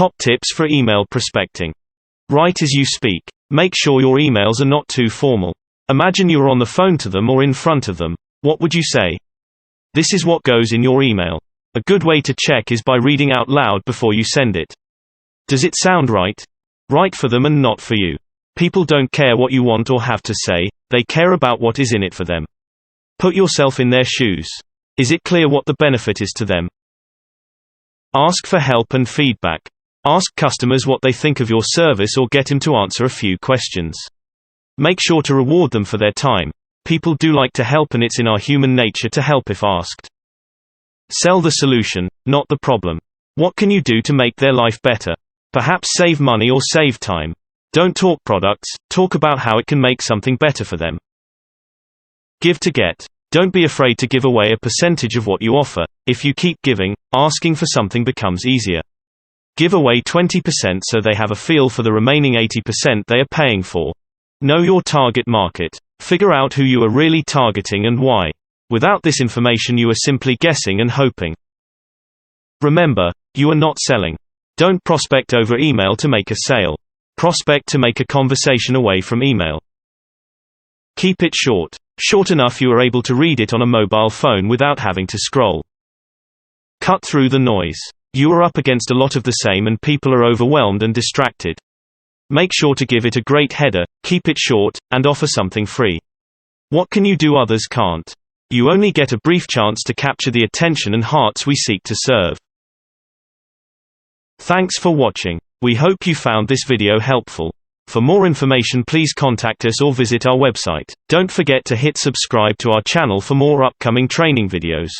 Top tips for email prospecting. Write as you speak. Make sure your emails are not too formal. Imagine you are on the phone to them or in front of them. What would you say? This is what goes in your email. A good way to check is by reading out loud before you send it. Does it sound right? Write for them and not for you. People don't care what you want or have to say, they care about what is in it for them. Put yourself in their shoes. Is it clear what the benefit is to them? Ask for help and feedback. Ask customers what they think of your service or get them to answer a few questions. Make sure to reward them for their time. People do like to help, and it's in our human nature to help if asked. Sell the solution, not the problem. What can you do to make their life better? Perhaps save money or save time. Don't talk products, talk about how it can make something better for them. Give to get. Don't be afraid to give away a percentage of what you offer. If you keep giving, asking for something becomes easier. Give away 20% so they have a feel for the remaining 80% they are paying for. Know your target market. Figure out who you are really targeting and why. Without this information, you are simply guessing and hoping. Remember, you are not selling. Don't prospect over email to make a sale. Prospect to make a conversation away from email. Keep it short. Short enough you are able to read it on a mobile phone without having to scroll. Cut through the noise. You are up against a lot of the same and people are overwhelmed and distracted. Make sure to give it a great header, keep it short, and offer something free. What can you do others can't? You only get a brief chance to capture the attention and hearts we seek to serve. Thanks for watching. We hope you found this video helpful. For more information, please contact us or visit our website. Don't forget to hit subscribe to our channel for more upcoming training videos.